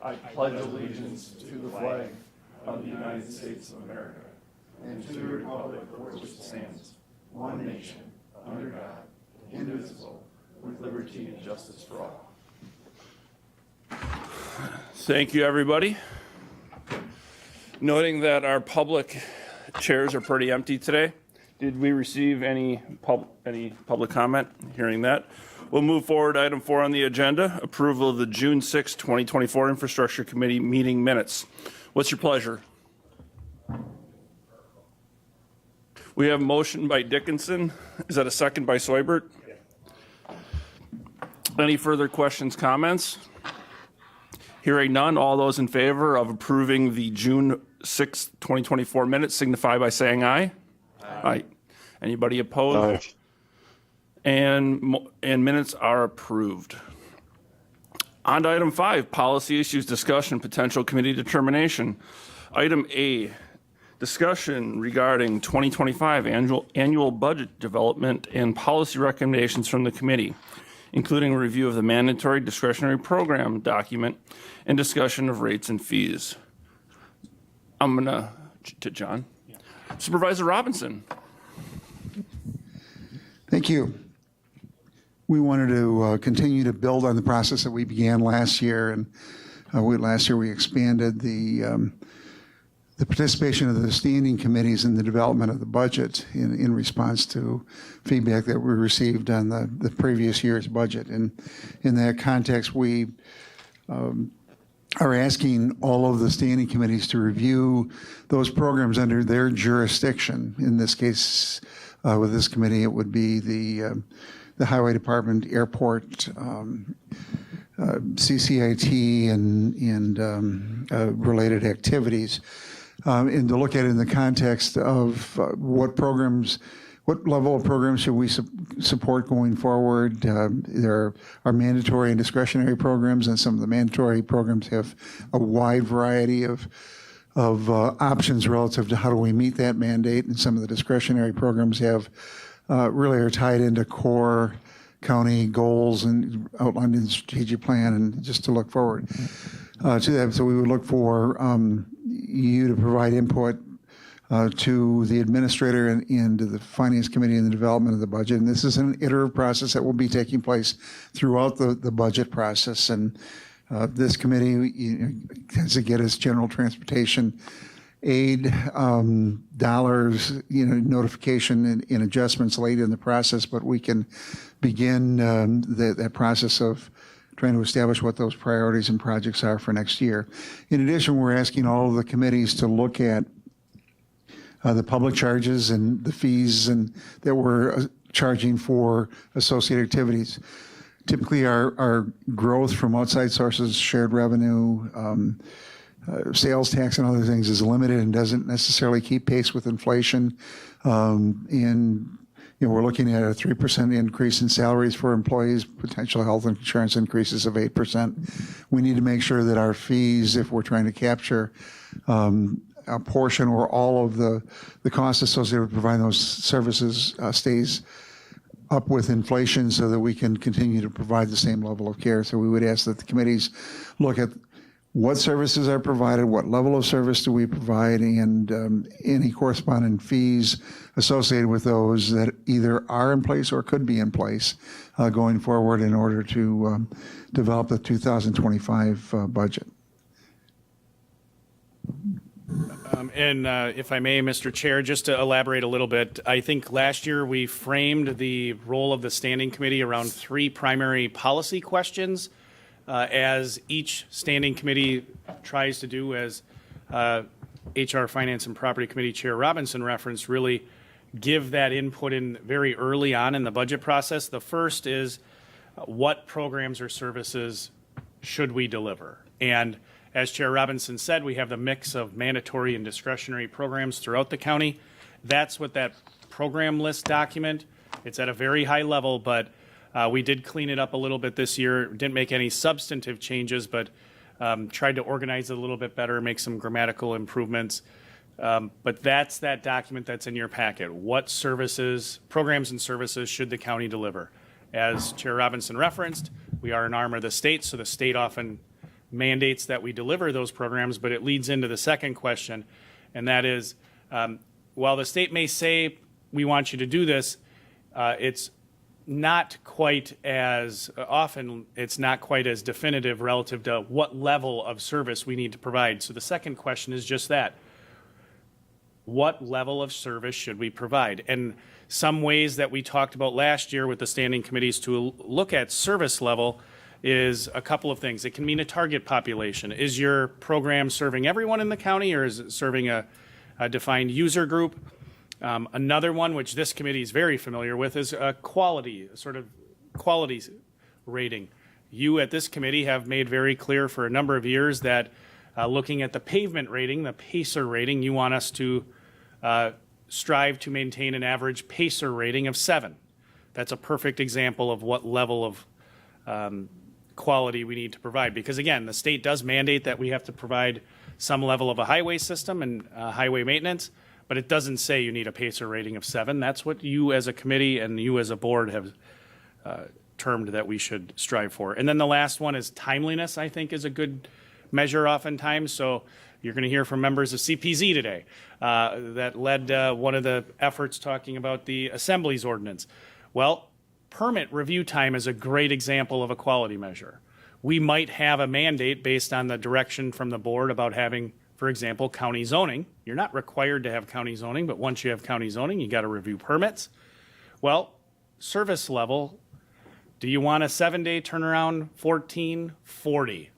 I pledge allegiance to the flag of the United States of America and to the republic for which it stands, one nation, under God, indivisible, with liberty and justice for all. Thank you, everybody. Noting that our public chairs are pretty empty today, did we receive any public comment? Hearing that, we'll move forward. Item 4 on the agenda: approval of the June 6, 2024 Infrastructure Committee meeting minutes. What's your pleasure? We have a motion by Dickinson. Is that a second by Soibert? Yeah. Any further questions, comments? Hearing none, all those in favor of approving the June 6, 2024 minutes signify by saying aye. Aye. Anybody opposed? Aye. And minutes are approved. On to item 5, policy issues discussion, potential committee determination. Item A, discussion regarding 2025 annual budget development and policy recommendations from the committee, including a review of the mandatory discretionary program document and discussion of rates and fees. I'm going to John. Yeah. Supervisor Robinson. Thank you. We wanted to continue to build on the process that we began last year, and last year we expanded the participation of the standing committees in the development of the budget in response to feedback that we received on the previous year's budget. And in that context, we are asking all of the standing committees to review those programs under their jurisdiction. In this case, with this committee, it would be the Highway Department, Airport, CCIT, and related activities. And to look at it in the context of what level of programs should we support going forward. There are mandatory and discretionary programs, and some of the mandatory programs have a wide variety of options relative to how do we meet that mandate, and some of the discretionary programs have really are tied into core county goals and outlined in the strategic plan, and just to look forward to that. So we would look for you to provide input to the administrator and to the finance committee in the development of the budget. And this is an iterative process that will be taking place throughout the budget process. And this committee tends to get its general transportation aid dollars, notification and adjustments late in the process, but we can begin that process of trying to establish what those priorities and projects are for next year. In addition, we're asking all of the committees to look at the public charges and the fees that we're charging for associated activities. Typically, our growth from outside sources, shared revenue, sales tax and other things is limited and doesn't necessarily keep pace with inflation. We're looking at a 3% increase in salaries for employees, potential health insurance increases of 8%. We need to make sure that our fees, if we're trying to capture a portion or all of the costs associated with providing those services, stays up with inflation so that we can continue to provide the same level of care. So we would ask that the committees look at what services are provided, what level of service do we provide, and any corresponding fees associated with those that either are in place or could be in place going forward in order to develop the 2025 budget. If I may, Mr. Chair, just to elaborate a little bit, I think last year we framed the role of the standing committee around 3 primary policy questions. As each standing committee tries to do, as HR Finance and Property Committee Chair Robinson referenced, really give that input in very early on in the budget process. The first is what programs or services should we deliver? And as Chair Robinson said, we have the mix of mandatory and discretionary programs throughout the county. That's what that program list document, it's at a very high level, but we did clean it up a little bit this year. Didn't make any substantive changes, but tried to organize it a little bit better, make some grammatical improvements. But that's that document that's in your packet. What services, programs and services should the county deliver? As Chair Robinson referenced, we are an arm of the state, so the state often mandates that we deliver those programs, but it leads into the second question, and that is, while the state may say, we want you to do this, it's not quite as often, it's not quite as definitive relative to what level of service we need to provide. So the second question is just that. What level of service should we provide? And some ways that we talked about last year with the standing committees to look at service level is a couple of things. It can mean a target population. Is your program serving everyone in the county, or is it serving a defined user group? Another one, which this committee is very familiar with, is quality, sort of quality rating. You at this committee have made very clear for a number of years that looking at the pavement rating, the PACER rating, you want us to strive to maintain an average PACER rating of 7. That's a perfect example of what level of quality we need to provide. Because again, the state does mandate that we have to provide some level of a highway system and highway maintenance, but it doesn't say you need a PACER rating of 7. That's what you as a committee and you as a board have termed that we should strive for. And then the last one is timeliness, I think, is a good measure oftentimes. So you're going to hear from members of CPZ today that led one of the efforts talking about the assemblies ordinance. Well, permit review time is a great example of a quality measure. We might have a mandate based on the direction from the board about having, for example, county zoning. You're not required to have county zoning, but once you have county zoning, you got to review permits. Well, service level, do you want a 7-day turnaround, 14, 40?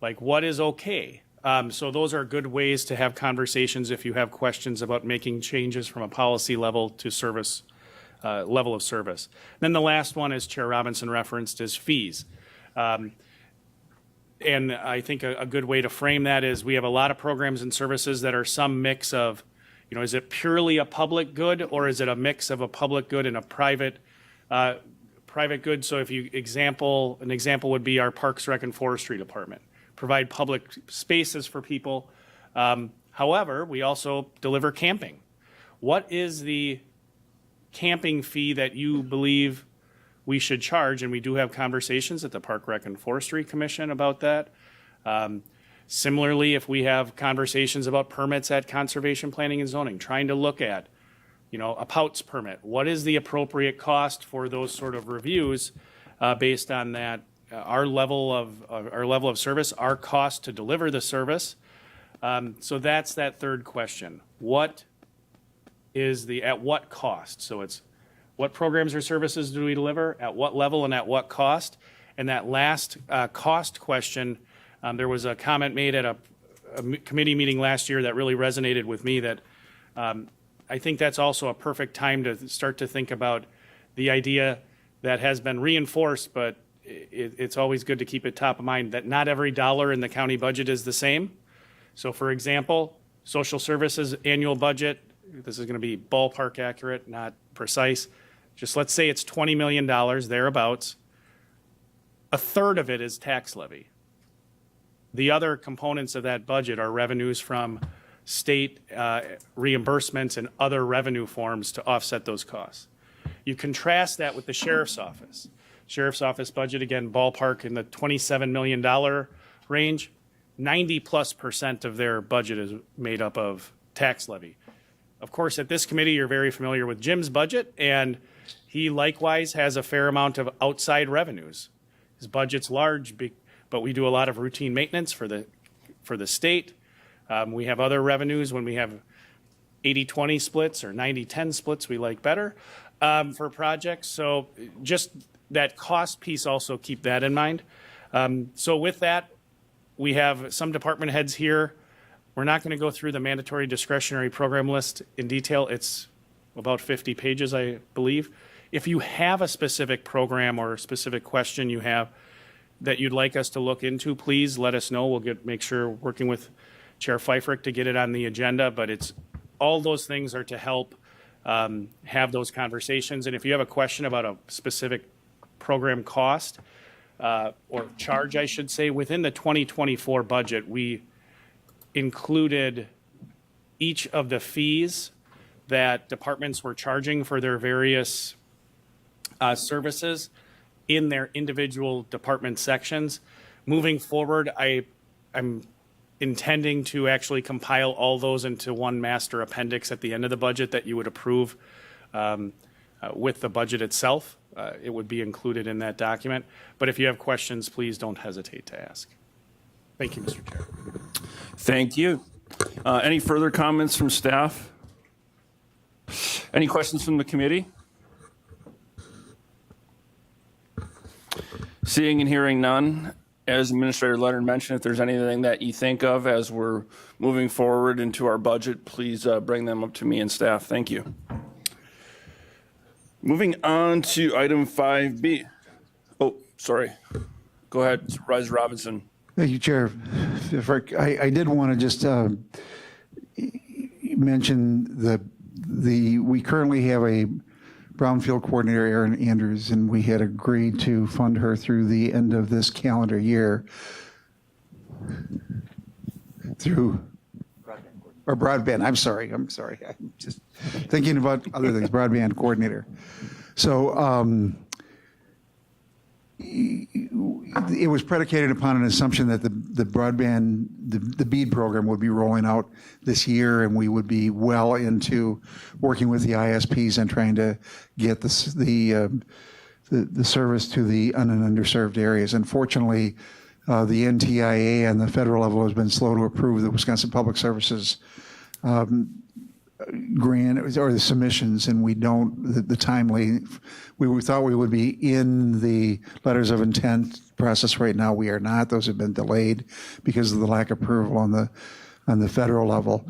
Like, what is okay? So those are good ways to have conversations if you have questions about making changes from a policy level to service level of service. Then the last one, as Chair Robinson referenced, is fees. And I think a good way to frame that is we have a lot of programs and services that are some mix of, you know, is it purely a public good, or is it a mix of a public good and a private good? So if you an example would be our Parks, Rec, and Forestry Department. Provide public spaces for people. However, we also deliver camping. What is the camping fee that you believe we should charge? And we do have conversations at the Park, Rec, and Forestry Commission about that. Similarly, if we have conversations about permits at Conservation Planning and Zoning, trying to look at, you know, a POUTS permit. What is the appropriate cost for those sort of reviews based on that? Our level of service, our cost to deliver the service. So that's that third question. What is at what cost? So it's what programs or services do we deliver, at what level and at what cost? And that last cost question, there was a comment made at a committee meeting last year that really resonated with me, that I think that's also a perfect time to start to think about the idea that has been reinforced, but it's always good to keep it top of mind, that not every dollar in the county budget is the same. So for example, social services annual budget, this is going to be ballpark accurate, not precise. Just let's say it's $20 million, thereabouts. A third of it is tax levy. The other components of that budget are revenues from state reimbursements and other revenue forms to offset those costs. You contrast that with the sheriff's office. Sheriff's office budget, again, ballpark in the $27 million range. 90+% of their budget is made up of tax levy. Of course, at this committee, you're very familiar with Jim's budget, and he likewise has a fair amount of outside revenues. His budget's large, but we do a lot of routine maintenance for the state. We have other revenues when we have 80-20 splits or 90-10 splits, we like better for projects. So just that cost piece, also keep that in mind. So with that, we have some department heads here. We're not going to go through the mandatory discretionary program list in detail. It's about 50 pages, I believe. If you have a specific program or a specific question you have that you'd like us to look into, please let us know. We'll make sure, working with Chair Pfeiffer, to get it on the agenda. But it's all those things are to help have those conversations. And if you have a question about a specific program cost or charge, I should say, within the 2024 budget, we included each of the fees that departments were charging for their various services in their individual department sections. Moving forward, I I'm intending to actually compile all those into one master appendix at the end of the budget that you would approve with the budget itself. It would be included in that document. But if you have questions, please don't hesitate to ask. Thank you, Mr. Chair. Thank you. Any further comments from staff? Any questions from the committee? Seeing and hearing none, as Administrator Leonard mentioned, if there's anything that you think of as we're moving forward into our budget, please bring them up to me and staff. Thank you. Moving on to item 5B. Oh, sorry. Go ahead, Supervisor Robinson. Thank you, Chair. I did want to just mention we currently have a Brownfield coordinator, Erin Andrews, and we had agreed to fund her through the end of this calendar year through broadband. I'm sorry. I'm just thinking about other things. Broadband coordinator. So it was predicated upon an assumption that the broadband, the BEAD program would be rolling out this year, and we would be well into working with the ISPs and trying to get the service to the underserved areas. Unfortunately, the NTIA and the federal level has been slow to approve the Wisconsin Public Services grant or the submissions, and we don't the timely. We thought we would be in the letters of intent process right now. We are not. Those have been delayed because of the lack of approval on the federal level.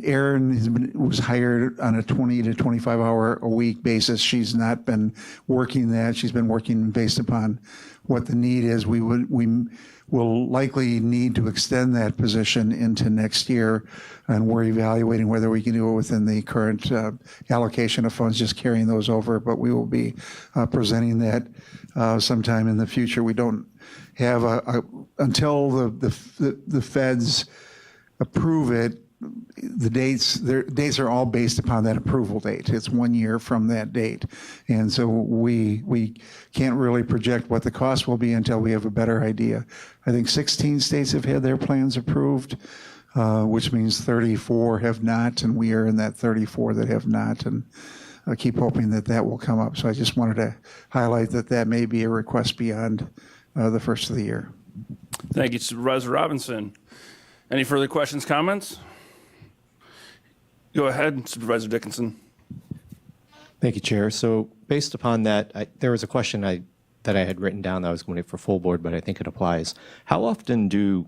Erin was hired on a 20 to 25 hour a week basis. She's not been working that. She's been working based upon what the need is. We will likely need to extend that position into next year, and we're evaluating whether we can do it within the current allocation of funds, just carrying those over, but we will be presenting that sometime in the future. We don't have until the feds approve it. Their dates are all based upon that approval date. It's 1 year from that date. And so we can't really project what the cost will be until we have a better idea. I think 16 states have had their plans approved, which means 34 have not, and we are in that 34 that have not, and I keep hoping that will come up. So I just wanted to highlight that may be a request beyond the first of the year. Thank you, Supervisor Robinson. Any further questions, comments? Go ahead, Supervisor Dickinson. Thank you, Chair. So based upon that, there was a question that I had written down that I was going to for full board, but I think it applies. How often do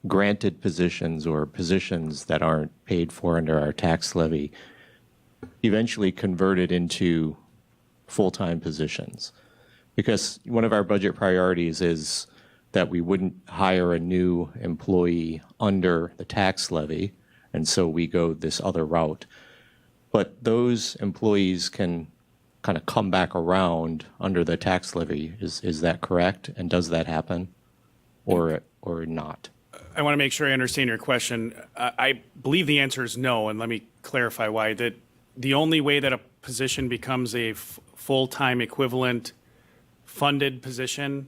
granted positions or positions that aren't paid for under our tax levy eventually converted into full-time positions? Because one of our budget priorities is that we wouldn't hire a new employee under the tax levy, and so we go this other route. But those employees can kind of come back around under the tax levy. Is that correct? And does that happen or not? I want to make sure I understand your question. I believe the answer is no, and let me clarify why. That the only way that a position becomes a full-time equivalent funded position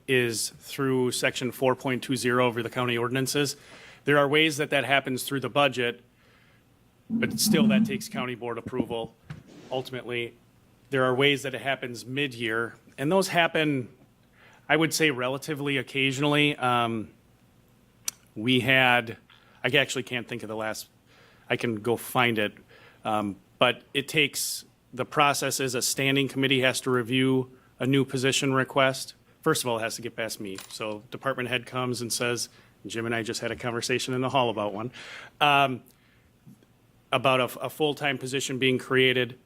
is through section 4.20 of the county ordinances. There are ways that happens through the budget, but still that takes county board approval. Ultimately, there are ways that it happens mid-year, and those happen, I would say, relatively occasionally. I actually can't think of the last, I can go find it, but it takes, the process is a standing committee has to review a new position request. First of all, it has to get past me. So department head comes and says, Jim and I just had a conversation in the hall about one, about a full-time position being created.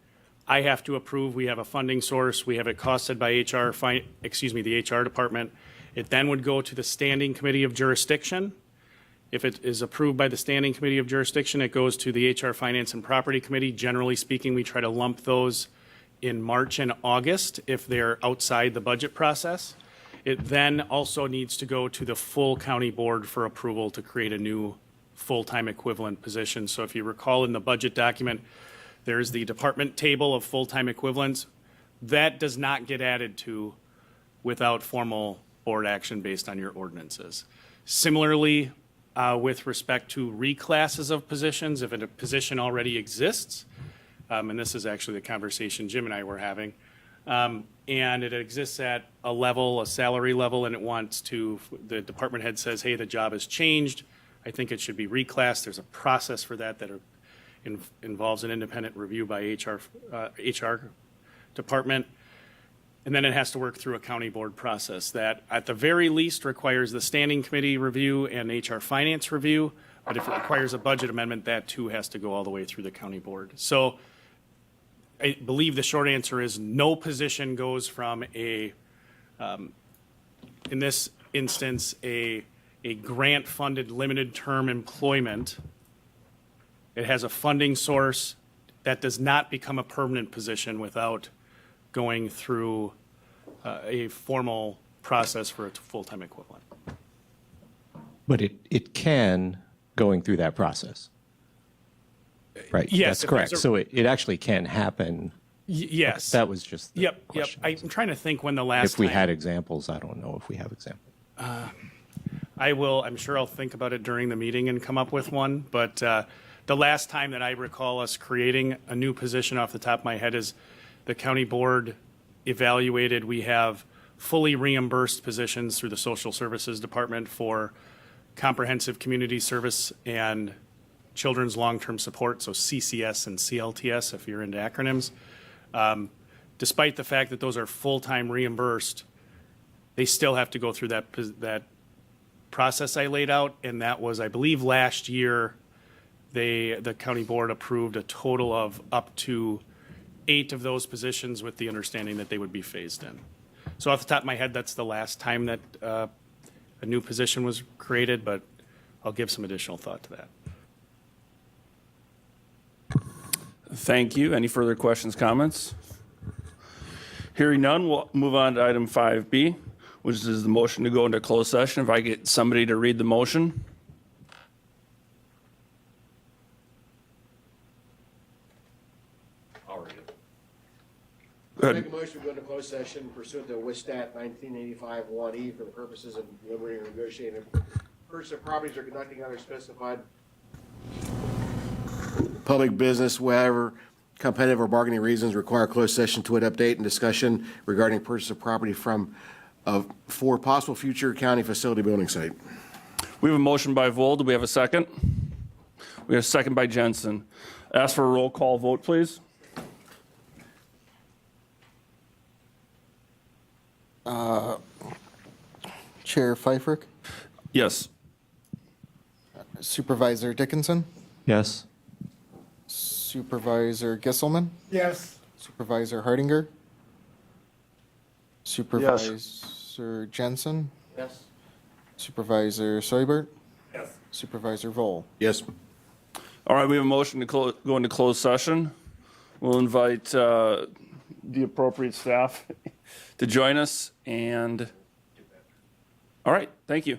I have to approve. We have a funding source. We have it costed by the HR department. It then would go to the standing committee of jurisdiction. If it is approved by the standing committee of jurisdiction, it goes to the HR finance and property committee. Generally speaking, we try to lump those in March and August if they're outside the budget process. It then also needs to go to the full county board for approval to create a new full-time equivalent position. So if you recall in the budget document, there's the department table of full-time equivalents. That does not get added to without formal board action based on your ordinances. Similarly, with respect to reclasses of positions, if a position already exists, and this is actually the conversation Jim and I were having, and it exists at a level, a salary level, and it wants to, the department head says, hey, the job has changed, I think it should be reclassed. There's a process for that involves an independent review by HR department. And then it has to work through a county board process that at the very least requires the standing committee review and HR finance review. But if it requires a budget amendment, that too has to go all the way through the county board. So I believe the short answer is no position goes from in this instance, a grant-funded limited term employment. It has a funding source that does not become a permanent position without going through a formal process for a full-time equivalent. But it can, going through that process. Right, Yes, that's if correct. there's a- So it actually can happen. Yes. That was just the Yep. question. I'm trying to think when the last If we time- had examples, I don't know if we have examples. I'm sure I'll think about it during the meeting and come up with one, but the last time that I recall us creating a new position off the top of my head is the county board evaluated. We have fully reimbursed positions through the social services department for comprehensive community service and children's long-term support, so CCS and CLTS if you're into acronyms. Despite the fact that those are full-time reimbursed, they still have to go through that process I laid out, and that was, I believe, last year, the county board approved a total of up to 8 of those positions with the understanding that they would be phased in. So off the top of my head, that's the last time that a new position was created, but I'll give some additional thought to that. Thank you. Any further questions, comments? Hearing none, we'll move on to item 5B, which is the motion to go into closed session. If I get somebody to read the motion. I'll read it. Go Make ahead. a motion to go into closed session pursuant to WSTAT 1985 1E for the purposes of deliberating or negotiating purchase of properties or conducting other specified public business, wherever competitive or bargaining reasons require closed session to an update and discussion regarding purchase of property for possible future county facility building site. We have a motion by Vold. Do we have a second? We have a second by Jensen. Ask for a roll call vote, please. Chair Pfeiffer, Yes. Supervisor Dickinson, Yes? Supervisor Gisselman, Yes. Supervisor Hardinger, Supervisor Jensen, Yes. Supervisor Seubert, Yes. Supervisor Vole. Yes. All right, we have a motion to go into closed session. We'll invite the appropriate staff to join us. And all right, thank you.